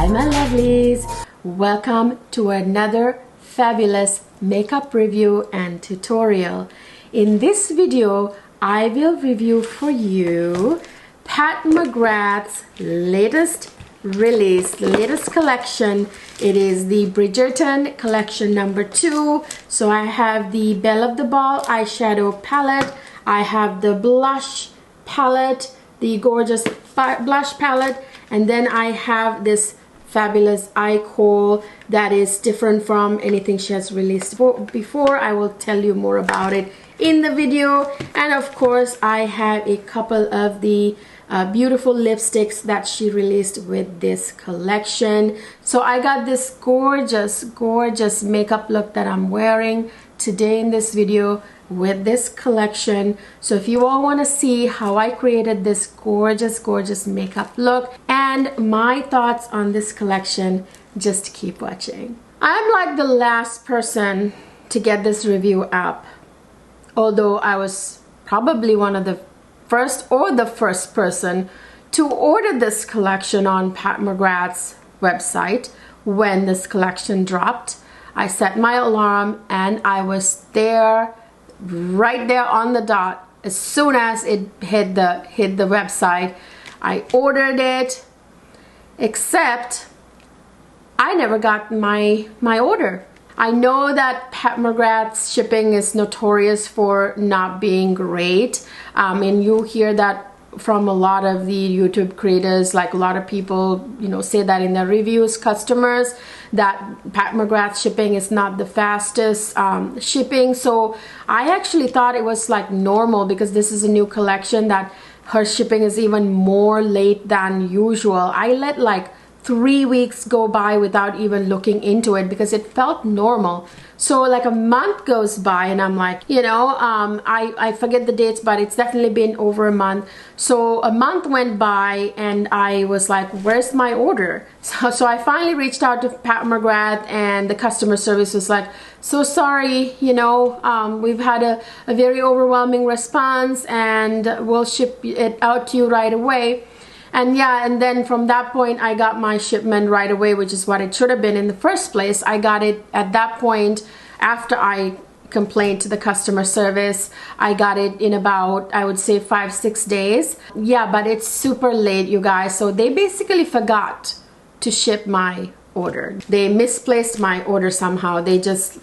my lovelies, welcome to another fabulous makeup review and tutorial. In this video I will review for you Pat McGrath's latest release, the latest collection. It is the Bridgerton Collection number 2. So I have the Belle of the Ball eyeshadow palette, I have the blush palette, the gorgeous blush palette, and then I have this fabulous eye kohl that is different from anything she has released before. I will tell you more about it in the video. And of course I have a couple of the beautiful lipsticks that she released with this collection. So I got this gorgeous makeup look that I'm wearing today in this video with this collection. So if you all want to see how I created this gorgeous makeup look and my thoughts on this collection, just keep watching. I'm like the last person to get this review up, although I was probably one of the first or the first person to order this collection on Pat McGrath's website when this collection dropped. I set my alarm and I was there, right there on the dot. As soon as it hit the website, I ordered it, except I never got my order. I know that Pat McGrath's shipping is notorious for not being great, and you hear that from a lot of the YouTube creators. Like a lot of people, you know, say that in their reviews, customers, that Pat McGrath's shipping is not the fastest shipping. So I actually thought it was like normal, because this is a new collection, that her shipping is even more late than usual. I let like 3 weeks go by without even looking into it because it felt normal. So like a month goes by and I'm like, you know, I forget the dates, but it's definitely been over a month. So a month went by and I was like, where's my order? So I finally reached out to Pat McGrath, and the customer service was like, so sorry, you know, we've had a very overwhelming response and we'll ship it out to you right away. And yeah, and then from that point I got my shipment right away, which is what it should have been in the first place. I got it at that point after I complained to the customer service. I got it in about, I would say, 5-6 days. Yeah, but it's super late, you guys. So they basically forgot to ship my order. They misplaced my order somehow. They just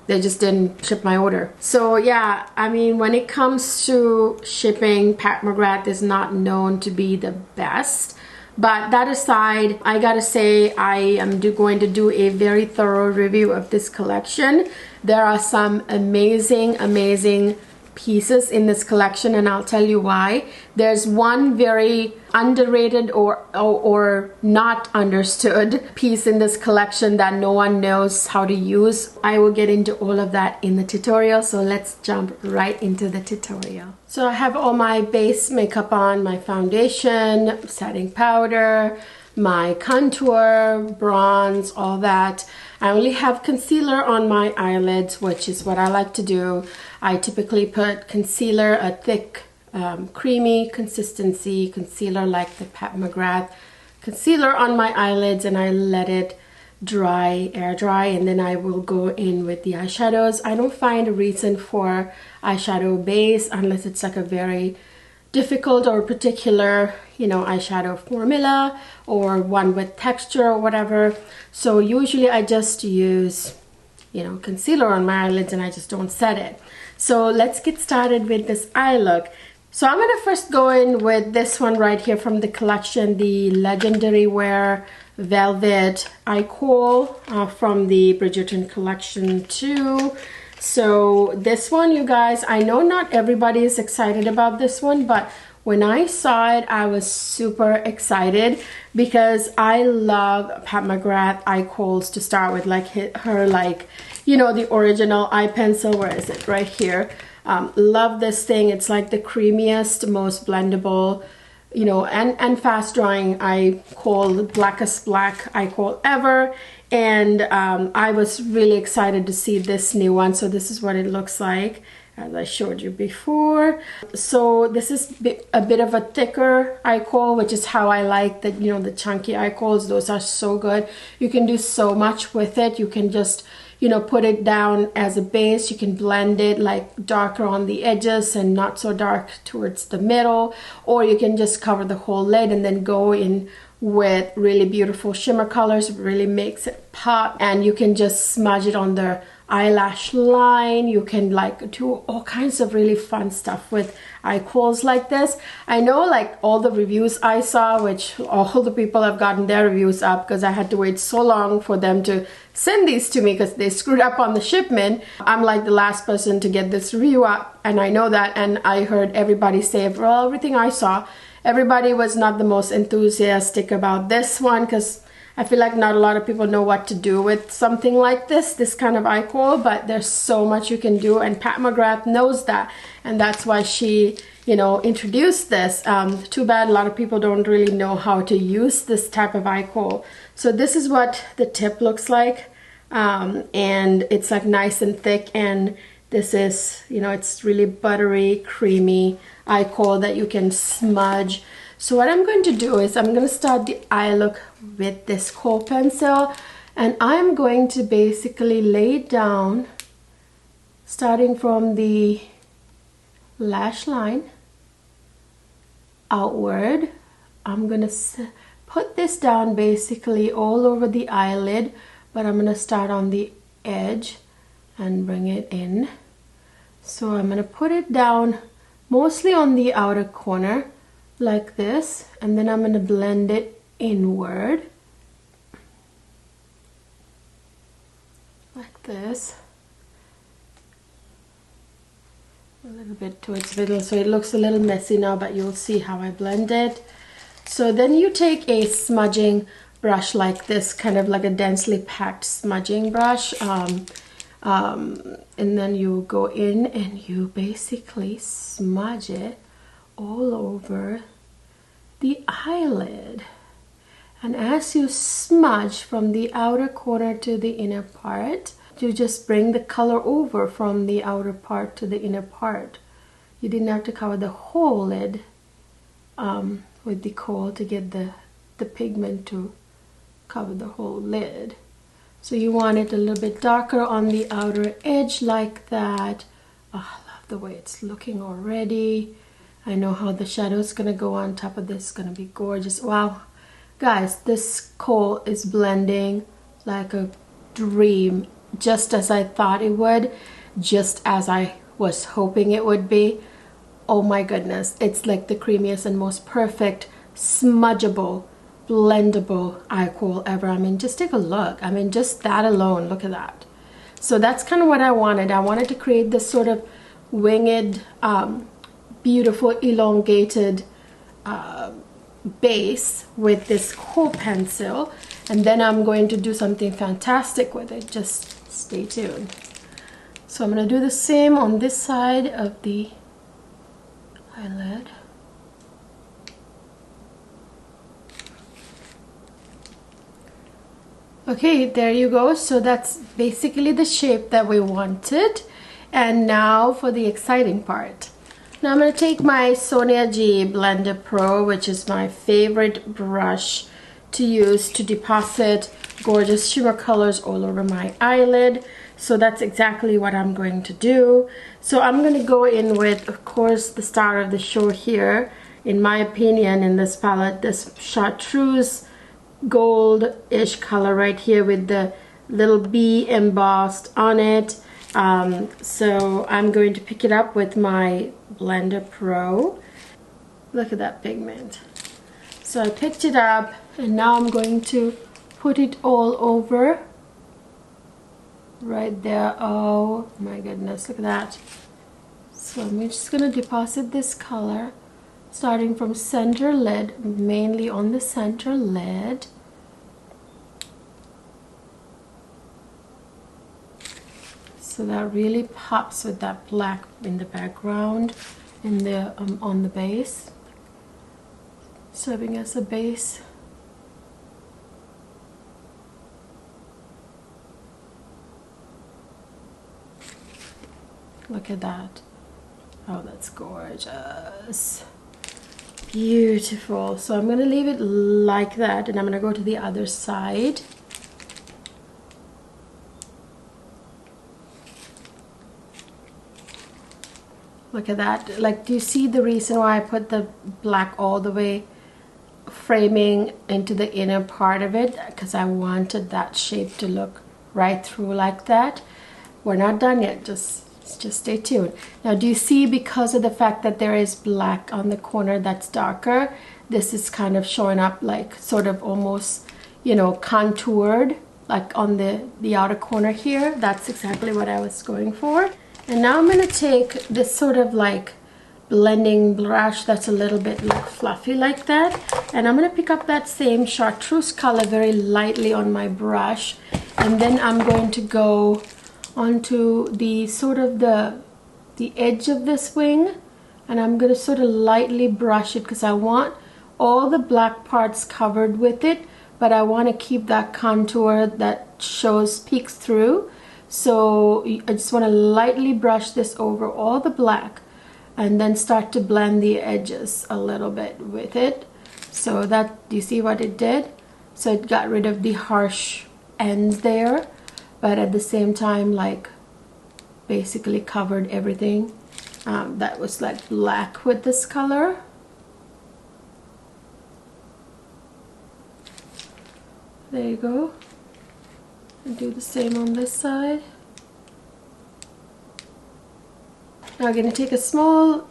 didn't ship my order. So yeah, I mean, when it comes to shipping, Pat McGrath is not known to be the best. But that aside, I gotta say, I am going to do a very thorough review of this collection. There are some amazing pieces in this collection, and I'll tell you why. There's one very underrated or not understood piece in this collection that no one knows how to use. I will get into all of that in the tutorial, so let's jump right into the tutorial. So I have all my base makeup on, my foundation, setting powder, my contour, bronze, all that. I only have concealer on my eyelids, which is what I like to do. I typically put concealer, a thick, creamy consistency concealer like the Pat McGrath concealer on my eyelids, and I let it dry, air dry, and then I will go in with the eyeshadows. I don't find a reason for eyeshadow base unless it's like a very difficult or particular, you know, eyeshadow formula or one with texture or whatever. So usually I just use, you know, concealer on my eyelids and I just don't set it. So let's get started with this eye look. So I'm gonna first go in with this one right here from the collection, the Legendary Wear Velvet Eye Kohl from the Bridgerton Collection 2. So this one, you guys, I know not everybody is excited about this one, but when I saw it, I was super excited because I love Pat McGrath eye kohls to start with, like her, like, you know, the original eye pencil. Where is it? Right here. Love this thing. It's like the creamiest, most blendable, you know, and fast drying eye kohl, blackest black eye kohl ever. And I was really excited to see this new one. So this is what it looks like, as I showed you before. So this is a bit of a thicker eye kohl, which is how I like that, you know, the chunky eye kohls. Those are so good. You can do so much with it. You can just, you know, put it down as a base. You can blend it like darker on the edges and not so dark towards the middle, or you can just cover the whole lid and then go in with really beautiful shimmer colors. It really makes it pop, and you can just smudge it on the eyelash line. You can like do all kinds of really fun stuff with eye kohls like this. I know like all the reviews I saw, which all the people have gotten their reviews up because I had to wait so long for them to send these to me because they screwed up on the shipment. I'm like the last person to get this review up, and I know that, and I heard everybody say, well, everything I saw, everybody was not the most enthusiastic about this one, because I feel like not a lot of people know what to do with something like this kind of eye kohl, but there's so much you can do, and Pat McGrath knows that, and that's why she, you know, introduced this. Too bad a lot of people don't really know how to use this type of eye kohl. So this is what the tip looks like, and it's like nice and thick, and this is, you know, it's really buttery, creamy eye kohl that you can smudge. So what I'm going to do is I'm going to start the eye look with this kohl pencil, and I'm going to basically lay it down starting from the lash line outward. I'm going to put this down basically all over the eyelid, but I'm going to start on the edge and bring it in. So I'm going to put it down mostly on the outer corner like this, and then I'm going to blend it inward like this, a little bit towards the middle, so it looks a little messy now, but you'll see how I blend it. So then you take a smudging brush like this, kind of like a densely packed smudging brush, and then you go in and you basically smudge it all over the eyelid. And as you smudge from the outer corner to the inner part, you just bring the color over from the outer part to the inner part. You didn't have to cover the whole lid with the kohl to get the pigment to cover the whole lid. So you want it a little bit darker on the outer edge like that. Oh, I love the way it's looking already. I know how the shadow is going to go on top of this. It's going to be gorgeous. Wow. Guys, this kohl is blending like a dream, just as I thought it would, just as I was hoping it would be. Oh my goodness, it's like the creamiest and most perfect smudgeable, blendable eye kohl ever. I mean, just take a look. I mean, just that alone, look at that. So that's kind of what I wanted. I wanted to create this sort of winged, beautiful, elongated base with this kohl pencil, and then I'm going to do something fantastic with it. Just stay tuned. So I'm going to do the same on this side of the eyelid. Okay, there you go. So that's basically the shape that we wanted. And now for the exciting part. Now I'm going to take my Sonia G Blender Pro, which is my favorite brush to use to deposit gorgeous shimmer colors all over my eyelid. So that's exactly what I'm going to do. So I'm going to go in with, of course, the star of the show here, in my opinion, in this palette, this chartreuse gold-ish color right here with the little bee embossed on it. So I'm going to pick it up with my Blender Pro. Look at that pigment. So I picked it up, and now I'm going to put it all over right there. Oh my goodness, look at that. So I'm just going to deposit this color starting from center lid, mainly on the center lid. So that really pops with that black in the background, in the on the base, serving as a base. Look at that. Oh, that's gorgeous. Beautiful. So I'm going to leave it like that, and I'm going to go to the other side. Look at that. Like, do you see the reason why I put the black all the way framing into the inner part of it? Because I wanted that shape to look right through like that. We're not done yet. Just stay tuned. Now, do you see, because of the fact that there is black on the corner that's darker, this is kind of showing up like sort of almost, you know, contoured, like on the outer corner here. That's exactly what I was going for. And now I'm going to take this sort of like blending brush that's a little bit like fluffy like that, and I'm going to pick up that same chartreuse color very lightly on my brush, and then I'm going to go onto the sort of the edge of this wing, and I'm going to sort of lightly brush it because I want all the black parts covered with it, but I want to keep that contour that shows peeks through. So I just want to lightly brush this over all the black and then start to blend the edges a little bit with it. So that, do you see what it did? So it got rid of the harsh ends there, but at the same time, like, basically covered everything that was like black with this color. There you go. And do the same on this side. Now we're going to take a small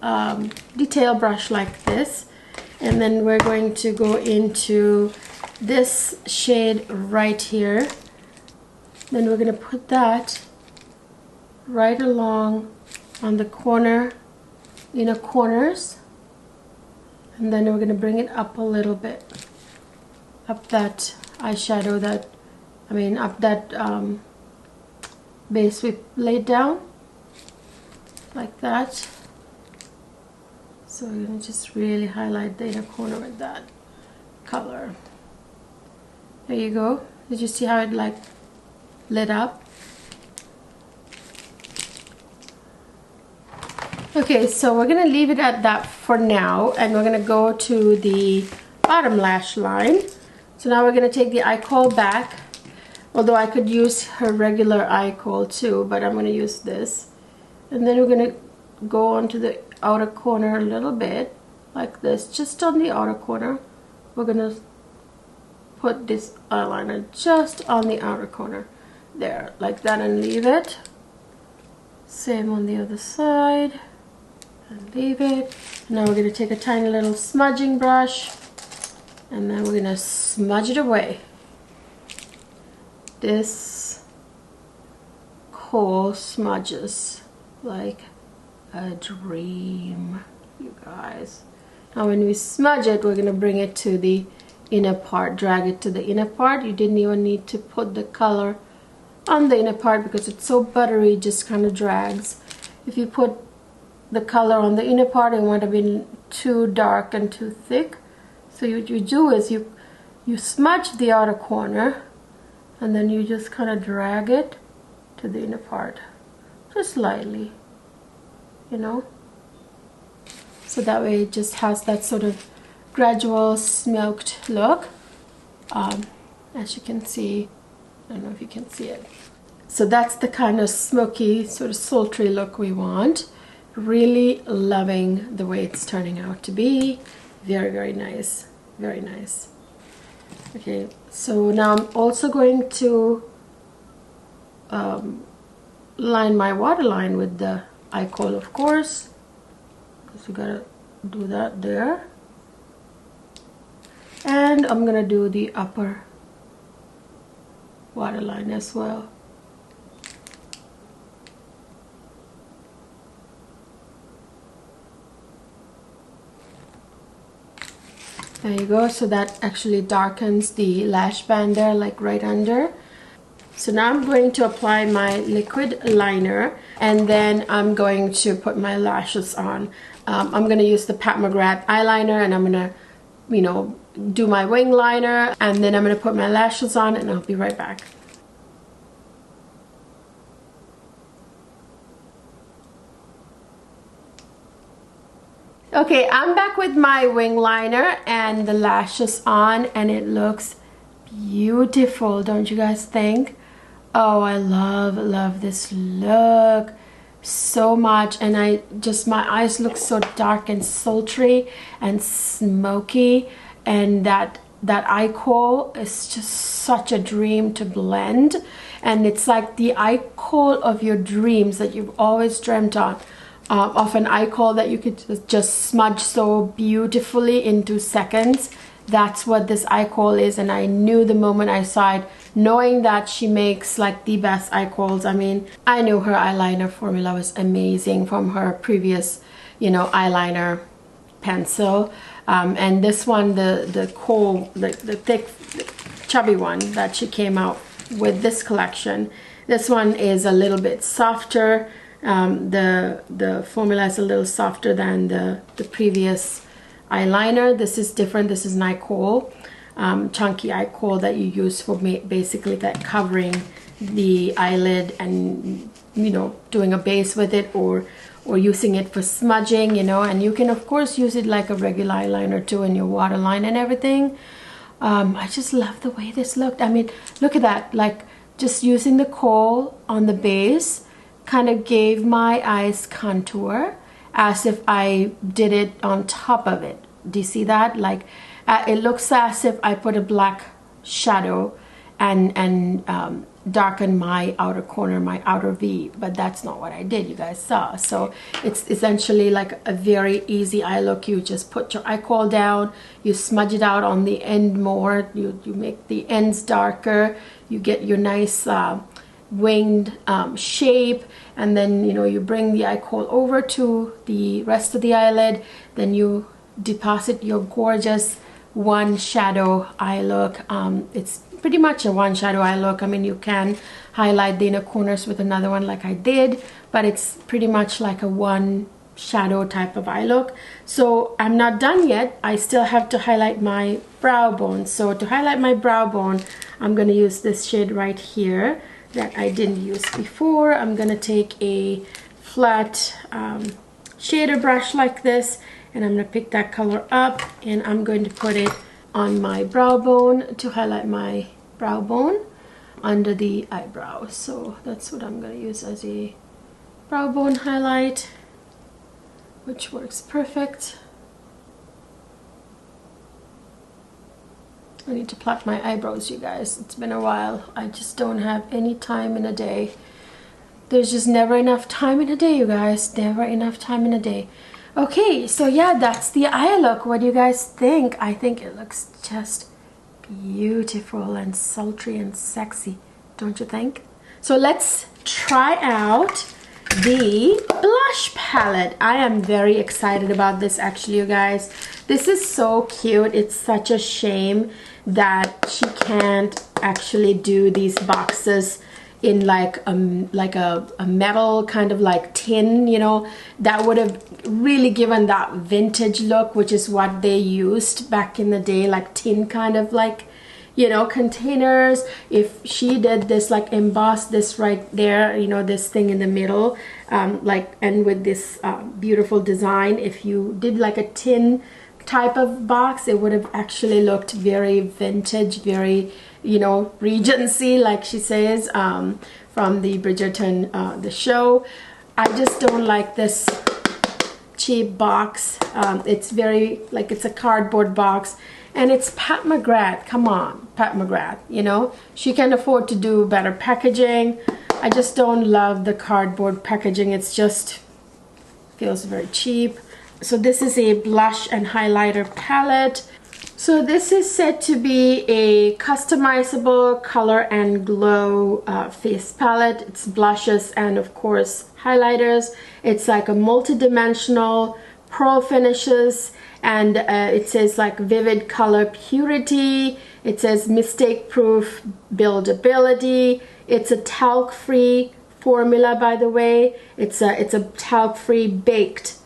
detail brush like this, and then we're going to go into this shade right here. Then we're going to put that right along on the corner, inner corners, and then we're going to bring it up a little bit, up that eyeshadow that, up that base we laid down, like that. So we're going to just really highlight the inner corner with that color. There you go. Did you see how it like lit up? Okay, so we're going to leave it at that for now, and we're going to go to the bottom lash line. So now we're going to take the eye kohl back, although I could use her regular eye kohl too, but I'm going to use this. And then we're going to go onto the outer corner a little bit, like this, just on the outer corner. We're going to put this eyeliner just on the outer corner, there, like that, and leave it. Same on the other side, and leave it. Now we're going to take a tiny little smudging brush, and then we're going to smudge it away. This kohl smudges like a dream, you guys. Now when we smudge it, we're going to bring it to the inner part, drag it to the inner part. You didn't even need to put the color on the inner part because it's so buttery, it just kind of drags. If you put the color on the inner part, it would have been too dark and too thick. So what you do is you smudge the outer corner, and then you just kind of drag it to the inner part, just lightly, you know. So that way it just has that sort of gradual smoked look. As you can see, I don't know if you can see it. So that's the kind of smoky, sort of sultry look we want. Really loving the way it's turning out to be. Very, very nice. Very nice. Okay, so now I'm also going to line my waterline with the eye kohl, of course, because we gotta do that there. And I'm gonna do the upper waterline as well. There you go. So that actually darkens the lash band there, like right under. So now I'm going to apply my liquid liner, and then I'm going to put my lashes on. I'm going to use the Pat McGrath eyeliner, and I'm going to, you know, do my wing liner, and then I'm going to put my lashes on, and I'll be right back. Okay, I'm back with my wing liner and the lashes on, and it looks beautiful, don't you guys think? Oh, I love this look so much. And my eyes look so dark and sultry and smoky, and that eye kohl is just such a dream to blend. And it's like the eye kohl of your dreams that you've always dreamt of an eye kohl that you could just smudge so beautifully in 2 seconds. That's what this eye kohl is, and I knew the moment I saw it, knowing that she makes like the best eye kohls. I mean, I knew her eyeliner formula was amazing from her previous, you know, eyeliner pencil. And this one, the kohl, the thick, chubby one that she came out with this collection, this one is a little bit softer. The formula is a little softer than the previous eyeliner. This is different. This is an eye kohl, chunky eye kohl that you use for basically like covering the eyelid and, you know, doing a base with it, or using it for smudging, you know. And you can of course use it like a regular eyeliner too in your waterline and everything. I just love the way this looked. I mean, look at that, like just using the kohl on the base kind of gave my eyes contour as if I did it on top of it. Do you see that? Like it looks as if I put a black shadow and darken my outer corner, my outer V, but that's not what I did, you guys saw. So it's essentially like a very easy eye look. You just put your eye kohl down, you smudge it out on the end more, you make the ends darker, you get your nice winged shape, and then, you know, you bring the eye kohl over to the rest of the eyelid, then you deposit your gorgeous one shadow eye look. It's pretty much a one shadow eye look. I mean, you can highlight the inner corners with another one like I did, but it's pretty much like a one shadow type of eye look. So I'm not done yet. I still have to highlight my brow bone. So to highlight my brow bone, I'm going to use this shade right here that I didn't use before. I'm going to take a flat shader brush like this, and I'm going to pick that color up, and I'm going to put it on my brow bone to highlight my brow bone under the eyebrow. So that's what I'm going to use as a brow bone highlight, which works perfect. I need to pluck my eyebrows, you guys. It's been a while. I just don't have any time in a day. There's just never enough time in a day, you guys. Never enough time in a day. Okay, so yeah, that's the eye look. What do you guys think? I think it looks just beautiful and sultry and sexy, don't you think? So let's try out the blush palette. I am very excited about this, actually, you guys. This is so cute. It's such a shame that she can't actually do these boxes in like a metal kind of like tin, you know. That would have really given that vintage look, which is what they used back in the day, like tin kind of like, you know, containers. If she did this, like emboss this right there, you know, this thing in the middle, like, and with this beautiful design, if you did like a tin type of box, it would have actually looked very vintage, very, you know, Regency, like she says, from the Bridgerton, the show. I just don't like this cheap box. It's very, like, it's a cardboard box, and it's Pat McGrath. Come on, Pat McGrath, you know, she can afford to do better packaging. I just don't love the cardboard packaging. It's just feels very cheap. So this is a blush and highlighter palette. So this is said to be a customizable color and glow face palette. It's blushes and of course highlighters. It's like a multi-dimensional pearl finishes, and it says like vivid color purity. It says mistake proof buildability. It's a talc free formula, by the way. It's a talc free baked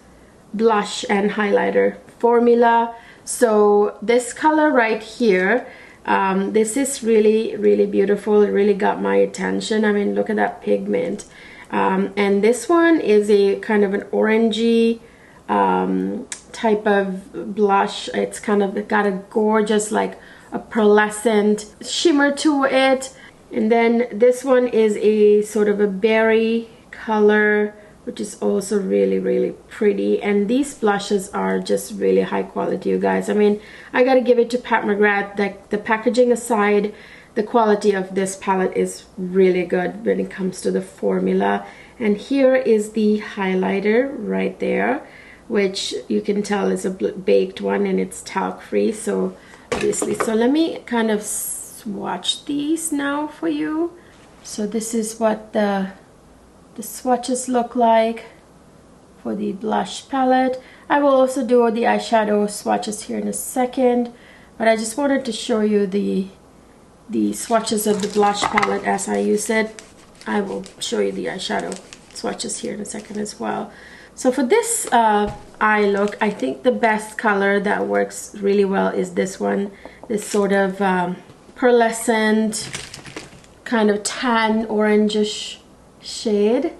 blush and highlighter formula. So this color right here, this is really beautiful. It really got my attention. I mean, look at that pigment. And this one is a kind of an orangey type of blush. It's kind of got a gorgeous, like a pearlescent shimmer to it. And then this one is a sort of a berry color, which is also really, really pretty. And these blushes are just really high quality, you guys. I mean, I gotta give it to Pat McGrath. The packaging aside, the quality of this palette is really good when it comes to the formula. And here is the highlighter right there, which you can tell is a baked one, and it's talc free, so obviously. So let me kind of swatch these now for you. So this is what the swatches look like for the blush palette. I will also do the eyeshadow swatches here in a second, but I just wanted to show you the swatches of the blush palette as I use it. I will show you the eyeshadow swatches here in a second as well. So for this eye look, I think the best color that works really well is this one, this sort of pearlescent kind of tan orangish shade.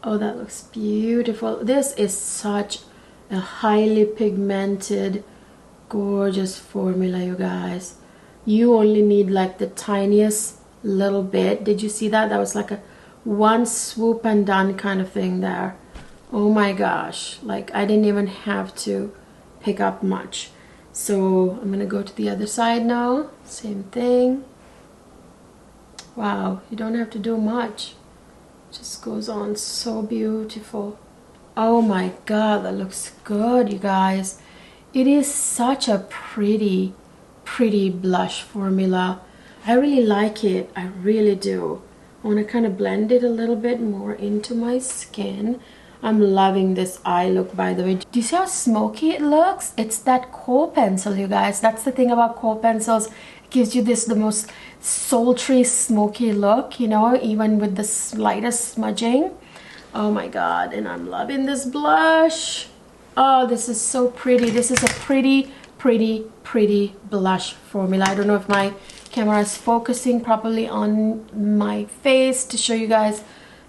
Oh, that looks beautiful. This is such a highly pigmented, gorgeous formula, you guys. You only need like the tiniest little bit. Did you see that? That was like a one swoop and done kind of thing there. Oh my gosh, like I didn't even have to pick up much. So I'm gonna go to the other side now. Same thing. Wow, you don't have to do much. Just goes on so beautiful. Oh my god, that looks good, you guys. It is such a pretty blush formula. I really like it. I really do. I want to kind of blend it a little bit more into my skin. I'm loving this eye look, by the way. Do you see how smoky it looks? It's that kohl pencil, you guys. That's the thing about kohl pencils. It gives you the most sultry, smoky look, you know, even with the slightest smudging. Oh my god, and I'm loving this blush. Oh, this is so pretty. This is a pretty blush formula. I don't know if my camera is focusing properly on my face to show you guys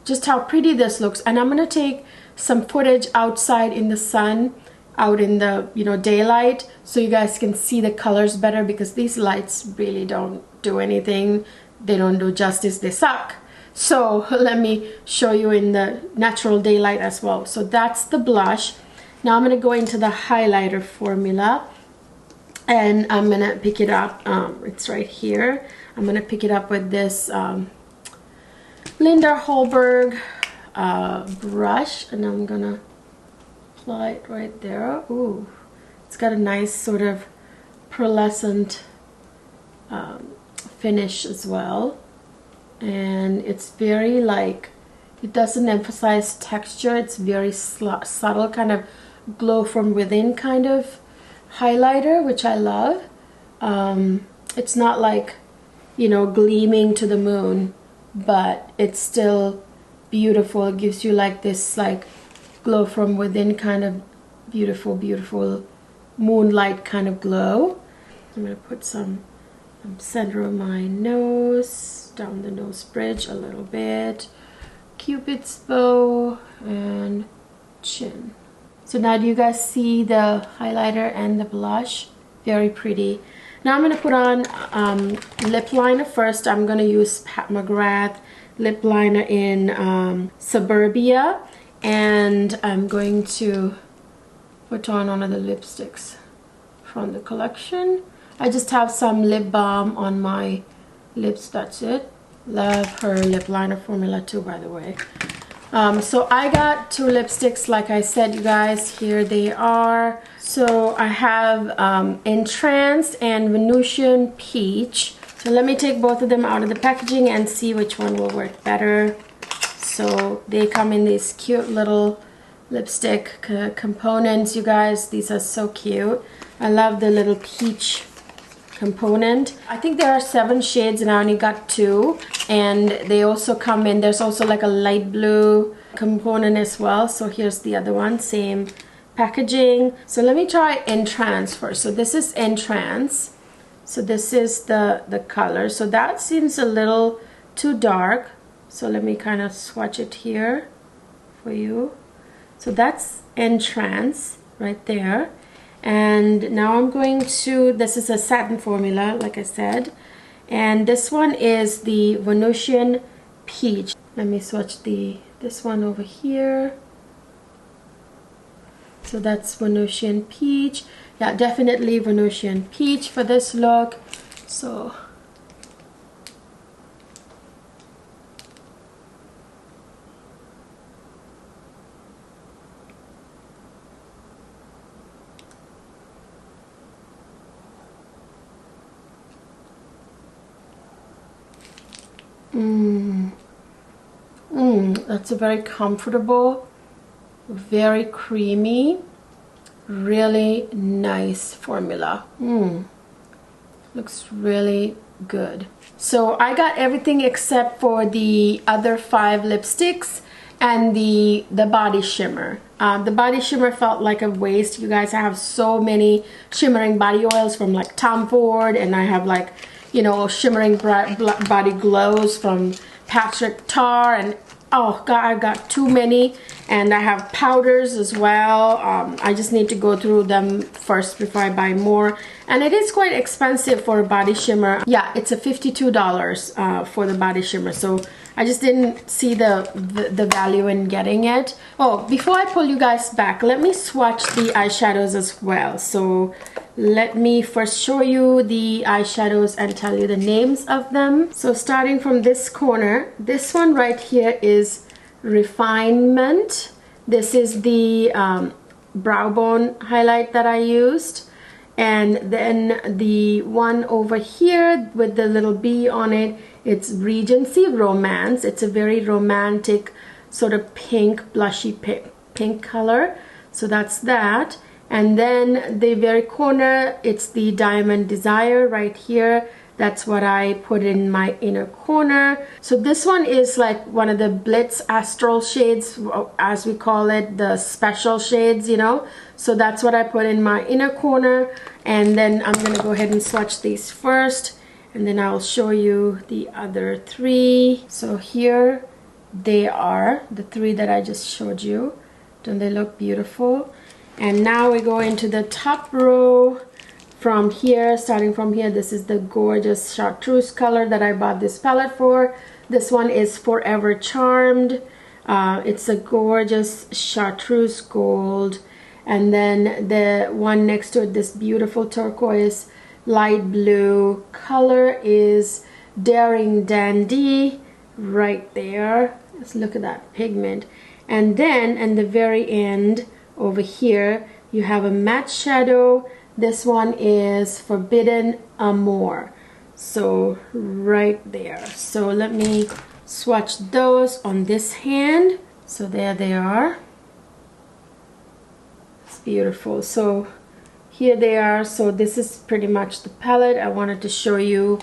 just how pretty this looks. And I'm gonna take some footage outside in the sun, out in the, you know, daylight, so you guys can see the colors better, because these lights really don't do anything. They don't do justice. They suck. So let me show you in the natural daylight as well. So that's the blush. Now I'm gonna go into the highlighter formula, and I'm gonna pick it up. It's right here. I'm gonna pick it up with this Linda Hallberg brush, and I'm gonna apply it right there. Ooh, it's got a nice sort of pearlescent finish as well, and it's very, like, it doesn't emphasize texture. It's very subtle, kind of glow from within kind of highlighter, which I love. It's not like, you know, gleaming to the moon, but it's still beautiful. It gives you like this, like, glow from within kind of beautiful moonlight kind of glow. I'm gonna put some center of my nose, down the nose bridge a little bit, Cupid's bow, and chin. So now do you guys see the highlighter and the blush? Very pretty. Now I'm going to put on lip liner first. I'm going to use Pat McGrath lip liner in Suburbia. And I'm going to put on one of the lipsticks from the collection. I just have some lip balm on my lips, that's it. Love her lip liner formula too, by the way. So I got two lipsticks, like I said, you guys. Here they are. So I have Entranced and Venusian Peach. So let me take both of them out of the packaging and see which one will work better. So they come in these cute little lipstick components, you guys. These are so cute. I love the little peach component. I think there are 7 shades and I only got 2, and they also come in, there's also like a light blue component as well. So here's the other one, same packaging. So let me try Entrance first. So this is Entrance. So this is the color. So that seems a little too dark, so let me kind of swatch it here for you. So that's Entrance. right there. And now I'm going to, this is a satin formula, like I said, and this one is the Venusian Peach. Let me swatch this one over here. So that's Venusian Peach. Yeah, definitely Venusian Peach for this look. So that's a very comfortable, very creamy, really nice formula. Looks really good. So I got everything except for the other 5 lipsticks and the body shimmer. The body shimmer felt like a waste, you guys. I have so many shimmering body oils from like Tom Ford, and I have like, you know, shimmering body glows from Patrick Tar, and oh god, I got too many. And I have powders as well. I just need to go through them first before I buy more. And it is quite expensive for a body shimmer. Yeah, it's a $52 for the body shimmer. So I just didn't see the value in getting it. Oh, before I pull you guys back, let me swatch the eyeshadows as well. So let me first show you the eyeshadows and tell you the names of them. So starting from this corner, this one right here is Refinement. This is the brow bone highlight that I used. And then the one over here with the little bee on it, it's Regency Romance. It's a very romantic sort of pink, blushy pink color. So that's that. And then the very corner, it's the Diamond Desire right here. That's what I put in my inner corner. So this one is like one of the Blitz Astral shades, as we call it, the special shades, you know. So that's what I put in my inner corner. And then I'm gonna go ahead and swatch these first, and then I'll show you the other 3. So here they are, the 3 that I just showed you. Don't they look beautiful? And now we go into the top row. From here, starting from here, this is the gorgeous chartreuse color that I bought this palette for. This one is Forever Charmed. It's a gorgeous chartreuse gold. And then the one next to it, this beautiful turquoise light blue color, is Daring Dandy right there. Let's look at that pigment. And then in the very end over here, you have a matte shadow. This one is Forbidden Amour. So right there. So let me swatch those on this hand. So there they are. It's beautiful. So here they are. So this is pretty much the palette. I wanted to show you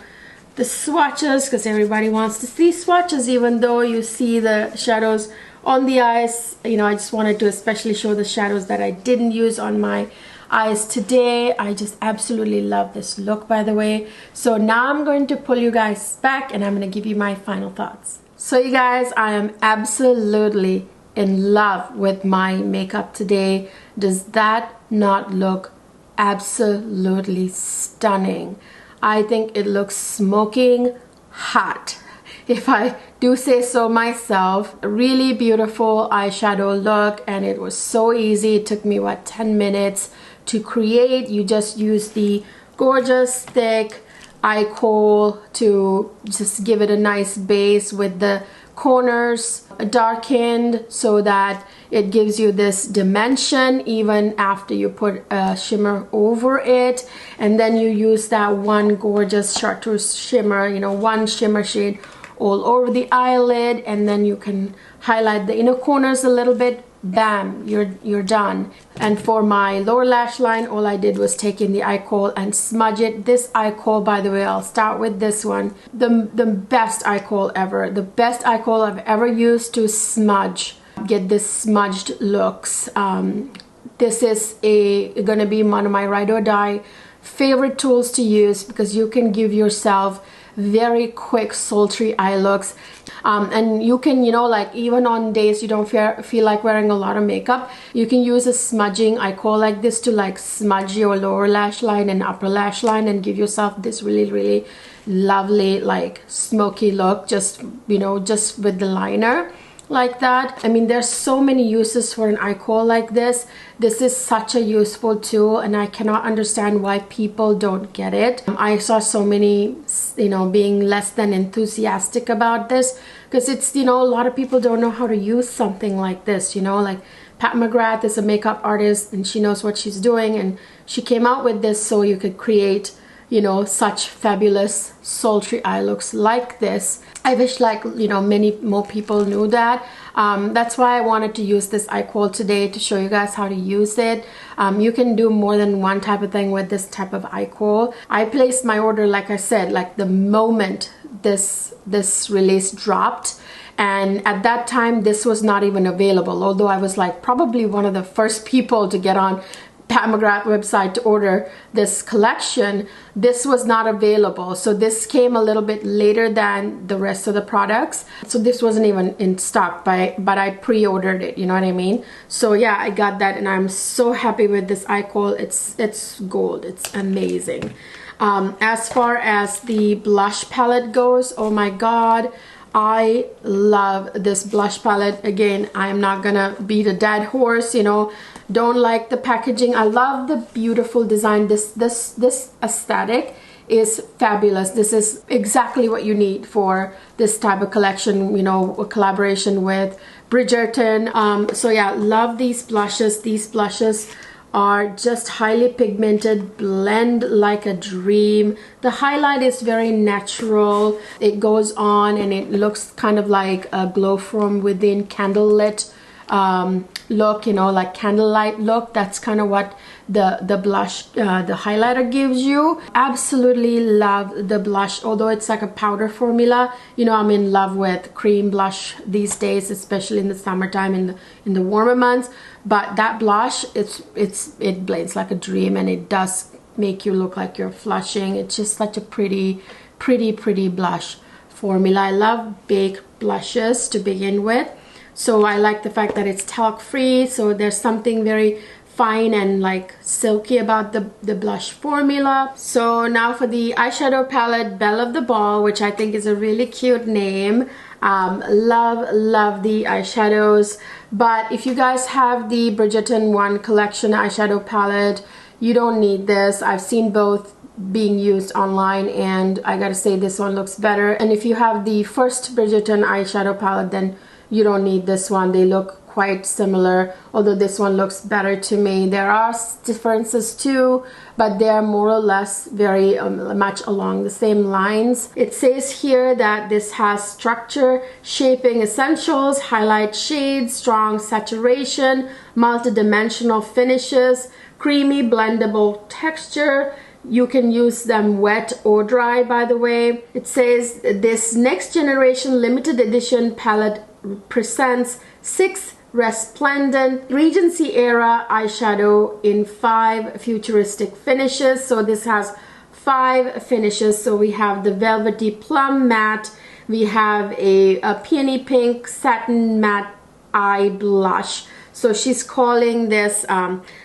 the swatches because everybody wants to see swatches, even though you see the shadows on the eyes. You know, I just wanted to especially show the shadows that I didn't use on my eyes today. I just absolutely love this look, by the way. So now I'm going to pull you guys back and I'm going to give you my final thoughts. So you guys, I am absolutely in love with my makeup today. Does that not look absolutely stunning? I think it looks smoking hot, if I do say so myself. A really beautiful eyeshadow look, and it was so easy. It took me, what, 10 minutes to create. You just use the gorgeous thick eye kohl to just give it a nice base with the corners darkened so that it gives you this dimension even after you put a shimmer over it. And then you use that one gorgeous chartreuse shimmer, you know, one shimmer shade all over the eyelid, and then you can highlight the inner corners a little bit. Bam, you're done. And for my lower lash line, all I did was take in the eye kohl and smudge it. This eye kohl, by the way, I'll start with this one. The best eye kohl ever. The best eye kohl I've ever used to smudge. Get this smudged looks. This is gonna be one of my ride or die favorite tools to use, because you can give yourself very quick sultry eye looks. And you can, you know, like even on days you don't feel like wearing a lot of makeup, you can use a smudging eye kohl like this to like smudge your lower lash line and upper lash line and give yourself this really lovely like smoky look, just, you know, just with the liner like that. I mean, there's so many uses for an eye kohl like this. This is such a useful tool, and I cannot understand why people don't get it. I saw so many, you know, being less than enthusiastic about this, because it's, you know, a lot of people don't know how to use something like this, you know. Like Pat McGrath is a makeup artist and she knows what she's doing, and she came out with this so you could create, you know, such fabulous sultry eye looks like this. I wish, like, you know, many more people knew that. That's why I wanted to use this eye kohl today to show you guys how to use it. You can do more than one type of thing with this type of eye kohl. I placed my order, like I said, like the moment this release dropped, and at that time this was not even available, although I was like probably one of the first people to get on Pat McGrath website to order this collection. This was not available, so this came a little bit later than the rest of the products, so this wasn't even in stock, but I pre-ordered it, you know what I mean? So yeah, I got that, and I'm so happy with this eye kohl. It's gold. It's amazing. As far as the blush palette goes, oh my god, I love this blush palette. Again, I'm not gonna beat a dead horse, you know. Don't like the packaging. I love the beautiful design. This aesthetic is fabulous. This is exactly what you need for this type of collection, you know, a collaboration with Bridgerton. So yeah, love these blushes. These blushes are just highly pigmented, blend like a dream. The highlight is very natural. It goes on and it looks kind of like a glow from within candlelit look, you know, like candlelight look. That's kind of what the blush, the highlighter gives you. Absolutely love the blush, although it's like a powder formula. You know, I'm in love with cream blush these days, especially in the summertime, in the warmer months. But that blush, it blends like a dream, and it does make you look like you're flushing. It's just such a pretty blush formula. I love baked blushes to begin with. So I like the fact that it's talc free, so there's something very fine and like silky about the blush formula. So now for the eyeshadow palette, Belle of the Ball, which I think is a really cute name. Love the eyeshadows, but if you guys have the Bridgerton 1 collection eyeshadow palette, you don't need this. I've seen both being used online, and I gotta say this one looks better. And if you have the first Bridgerton eyeshadow palette, then you don't need this one. They look quite similar, although this one looks better to me. There are differences too, but they are more or less very much along the same lines. It says here that this has structure, shaping essentials, highlight shades, strong saturation, multi-dimensional finishes, creamy blendable texture. You can use them wet or dry, by the way. It says this next generation limited edition palette presents 6 resplendent Regency era eyeshadow in 5 futuristic finishes. So this has 5 finishes. So we have the velvety plum matte, we have a peony pink satin matte eye blush. So she's calling this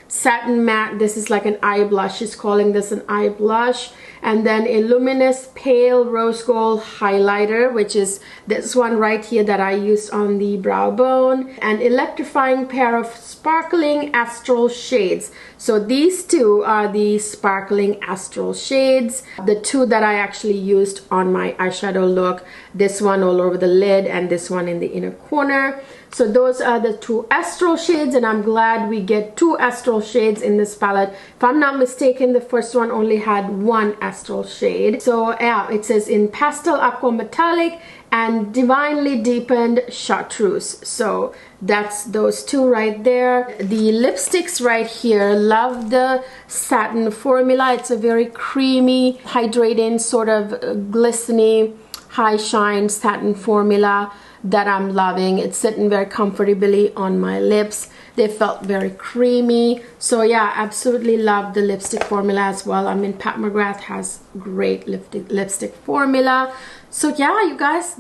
satin matte. This is like an eye blush. She's calling this an eye blush. And then a luminous pale rose gold highlighter, which is this one right here that I used on the brow bone. An electrifying pair of sparkling astral shades. So these two are the sparkling astral shades, the two that I actually used on my eyeshadow look. This one all over the lid and this one in the inner corner. So those are the 2 astral shades, and I'm glad we get 2 astral shades in this palette. If I'm not mistaken, the first one only had 1 astral shade. So yeah, it says in pastel aqua metallic and divinely deepened chartreuse. So that's those 2 right there. The lipsticks right here, love the satin formula. It's a very creamy, hydrating, sort of glistening, high shine satin formula that I'm loving. It's sitting very comfortably on my lips. They felt very creamy. So yeah, absolutely love the lipstick formula as well. I mean, Pat McGrath has great lipstick formula. So yeah, you guys,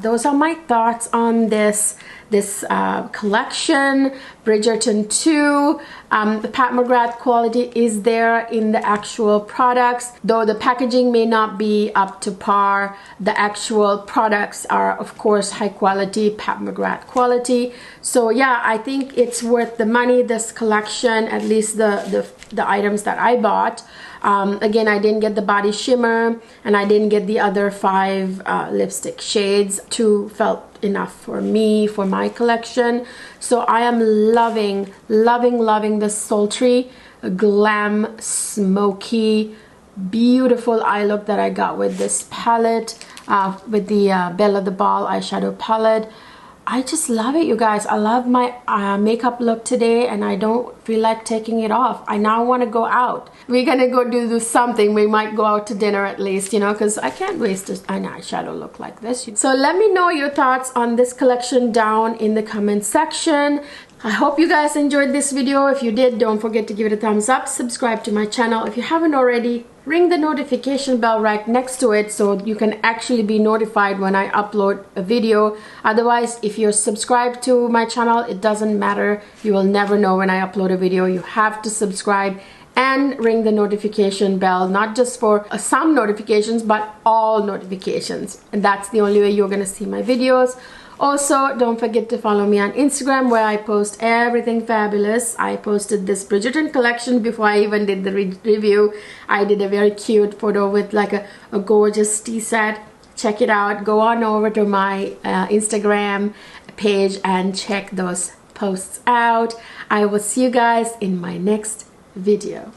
those are my thoughts on this collection, Bridgerton 2. The Pat McGrath quality is there in the actual products, though the packaging may not be up to par. The actual products are, of course, high quality, Pat McGrath quality. So yeah, I think it's worth the money, this collection, at least the items that I bought. Again, I didn't get the body shimmer, and I didn't get the other 5 lipstick shades. 2 felt enough for me, for my collection. So I am loving the sultry, glam, smoky, beautiful eye look that I got with this palette, with the Belle of the Ball eyeshadow palette. I just love it, you guys. I love my makeup look today, and I don't feel like taking it off. I now want to go out. We're gonna go do something. We might go out to dinner at least, you know, because I can't waste an eyeshadow look like this. So let me know your thoughts on this collection down in the comment section. I hope you guys enjoyed this video. If you did, don't forget to give it a thumbs up. Subscribe to my channel if you haven't already. Ring the notification bell right next to it so you can actually be notified when I upload a video. Otherwise, if you're subscribed to my channel, it doesn't matter. You will never know when I upload a video. You have to subscribe and ring the notification bell, not just for some notifications, but all notifications. And that's the only way you're gonna see my videos. Also, don't forget to follow me on Instagram, where I post everything fabulous. I posted this Bridgerton collection before I even did the review. I did a very cute photo with like a gorgeous tea set. Check it out. Go on over to my Instagram page and check those posts out. I will see you guys in my next video.